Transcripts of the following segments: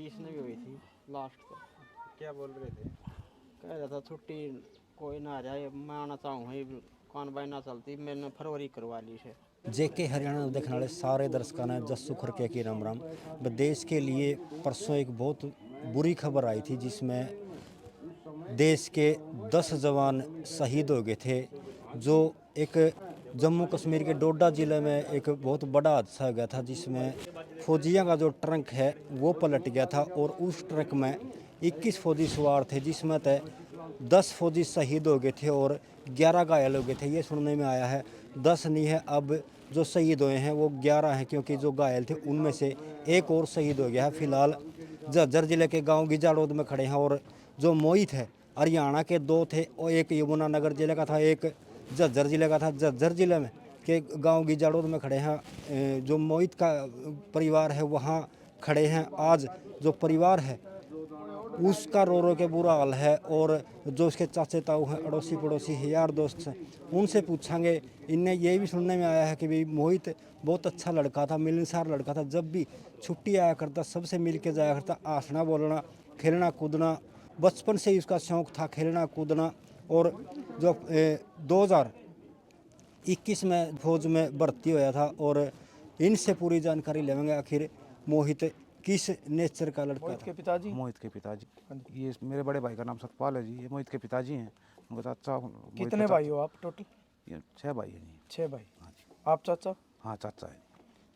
20 में भी हुई थी लास्ट को। क्या बोल रहे थे? कह रहा था छुट्टी कोई ना आ जाए, मैं आना चाहूँ, कौन बाई ना चलती, मैंने फरवरी करवा ली है। जेके हरियाणा देखने वाले सारे दर्शकों ने जस्सू खरके की राम राम। देश के लिए परसों एक बहुत बुरी खबर आई थी जिसमें देश के 10 जवान शहीद हो गए थे। जो एक जम्मू कश्मीर के डोडा ज़िले में एक बहुत बड़ा हादसा हो गया था जिसमें फौजियों का जो ट्रक है वो पलट गया था और उस ट्रक में 21 फौजी सवार थे जिसमें 10 फौजी शहीद हो गए थे और 11 घायल हो गए थे। ये सुनने में आया है 10 नहीं है, अब जो शहीद हुए हैं वो 11 हैं क्योंकि जो घायल थे उनमें से एक और शहीद हो गया है। फिलहाल झज्जर जिले के गांव गिजाड़ोद में खड़े हैं और जो मोहित है हरियाणा के 2 थे और एक यमुनानगर जिले का था, एक झज्जर जिले का था। झज्जर जिले में के गांव गिजाड़ोद में खड़े हैं। जो मोहित का परिवार है वहाँ खड़े हैं। आज जो परिवार है उसका रो रो के बुरा हाल है और जो उसके चाचे ताऊ हैं, अड़ोसी पड़ोसी हैं, यार दोस्त हैं, उनसे पूछेंगे। इन्हें ये भी सुनने में आया है कि भाई मोहित बहुत अच्छा लड़का था, मिलनसार लड़का था, जब भी छुट्टी आया करता सबसे मिल के जाया करता, हंसना बोलना खेलना कूदना बचपन से ही उसका शौक़ था, खेलना कूदना। और जो 2021 में फौज में भर्ती होया था और इनसे पूरी जानकारी लेंगे आखिर मोहित किस नेचर का लड़का मोहित था। के पिताजी? मोहित के पिताजी, ये मेरे बड़े भाई का नाम सतपाल है जी। ये मोहित के पिताजी हैं। उनका चाचा कितने भाई हो आप टोटल? ये 6 भाई हैं जी। 6 भाई। हाँ जी। आप चाचा? हाँ चाचा है।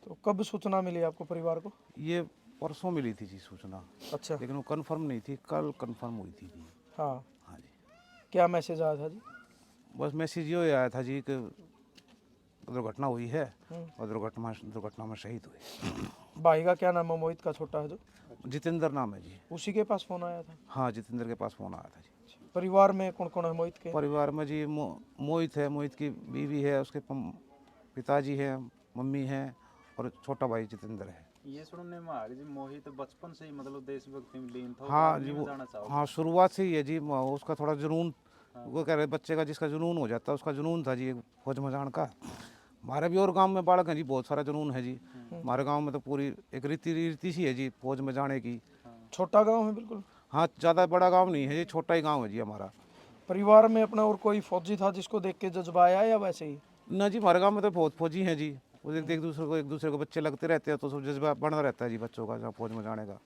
तो कब सूचना मिली आपको परिवार को? ये परसों मिली थी जी सूचना, अच्छा। लेकिन वो कंफर्म नहीं थी, कल कंफर्म हुई थी जी। हाँ। हाँ जी। क्या मैसेज आया था जी? बस मैसेज ये आया था जी कि दुर्घटना हुई है और दुर्घटना में शहीद हुए। भाई का क्या नाम है? मोहित का छोटा है जो? जितेंद्र नाम है जी। उसी के पास फोन आया था? हाँ जितेंद्र के पास फ़ोन आया था जी। परिवार में कौन कौन है मोहित के? परिवार में जी मोहित है, मोहित की बीवी है, उसके पिताजी है, मम्मी है और छोटा भाई जितेंद्र है। ये सुनने में आ गया जी मोहित बचपन से ही मतलब देशभक्ति में लीन था। हाँ जी, में वो जाना चाहोगे? हाँ शुरुआत से ही है जी। उसका थोड़ा जुनून, वो कह रहे बच्चे का जिसका जुनून हो जाता है उसका जुनून था जी फौज में जाने का। हमारे भी और गांव में बालक हैं जी, बहुत सारा जुनून है जी। हमारे गांव में तो पूरी एक रीति सी है जी फौज में जाने की। छोटा गांव है बिल्कुल? हाँ ज़्यादा बड़ा गांव नहीं है जी, छोटा ही गांव है जी हमारा। परिवार में अपना और कोई फौजी था जिसको देख के जज्बा आया या वैसे ही? ना जी, हमारे गांव में तो बहुत फौजी हैं जी। वो एक दूसरे को बच्चे लगते रहते हैं तो सब जज्बा बना रहता है जी बच्चों का फौज में जाने का।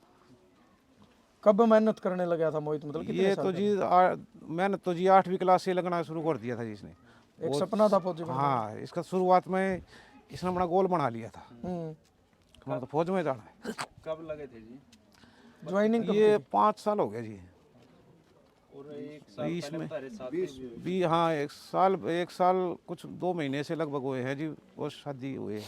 कब मेहनत करने लगा था मोहित, मतलब कितने ये साल तो जी मेहनत तो जी 8वीं क्लास से लगना शुरू कर दिया था जी इसने। एक सपना था फौजी बनने का? हाँ, इसका शुरुआत में इसने अपना गोल बना लिया था, हमारा तो फौज में जाना है। कब लगे थे जी? ज्वाइनिंग कब ये की थी? 5 साल हो गया जी। और एक साल बीस पहले में बता रहे शादी भी हाँ 1 साल कुछ 2 महीने से लगभग हुए हैं जी वो शादी हुए।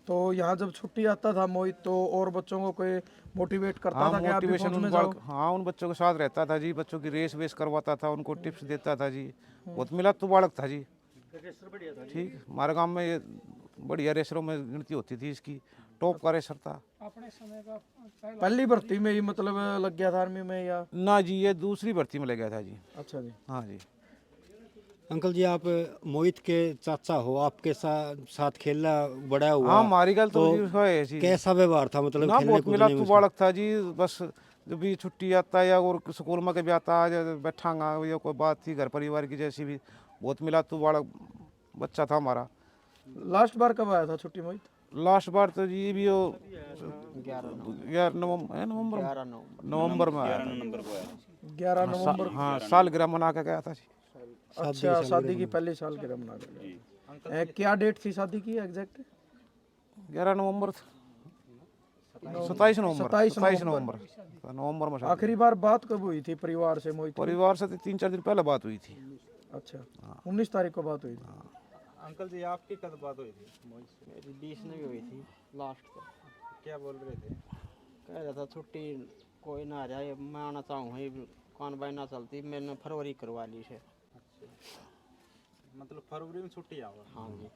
तो यहाँ जब छुट्टी आता था मोहित तो और बच्चों को कोई मोटिवेट करता हाँ था कि आप भी फौज में जाओ? हाँ उन बच्चों के साथ रहता था जी, बच्चों की रेस वेस करवाता था, उनको टिप्स देता था जी। बहुत मिला तो बालक था जी। ठीक, हमारे गांव में ये बढ़िया रेसरों में गिनती होती थी इसकी, टॉप का रेसर था। पहली भर्ती में ही मतलब लग गया था आर्मी में या? ना जी, ये दूसरी भर्ती में ले गया था जी। अच्छा जी। हाँ जी। अंकल जी आप मोहित के चाचा हो, आपके साथ खेलना बड़ा हुआ। हाँ हमारी गल तो जी उसका है जी। कैसा व्यवहार था मतलब ना खेलने बहुत मिला कूदने में तो उसका? बालक था जी। बस जब भी छुट्टी आता है या और स्कूल में कभी आता है बैठांगा या कोई बात थी घर परिवार की जैसी भी, बहुत मिला तो बालक बच्चा था हमारा। लास्ट बार कब आया था छुट्टी मोहित? लास्ट बार तो जी भी वो 11 नवंबर में आया था। 11 नवंबर। हाँ सालगिरह मना के गया था जी। अच्छा, शादी की पहली सालगिरह मना के? क्या डेट थी शादी की एग्जैक्ट? 11 नवंबर 27 नवंबर 27 नवंबर नवंबर में। आखिरी बार बात कब हुई थी परिवार से मोहित की? परिवार से 3-4 दिन पहले बात हुई थी। अच्छा, 19 तारीख को बात हुई थी। अंकल जी आपकी कब बात हुई थी मोहित से? मेरी 20 में भी हुई थी लास्ट को। क्या बोल रहे थे? कह रहा था छुट्टी कोई ना आ जाए, मैं आना चाहूँ, कौन बाई ना चलती, मैंने फरवरी करवा ली है। मतलब फरवरी में छुट्टी आओ? हाँ जी।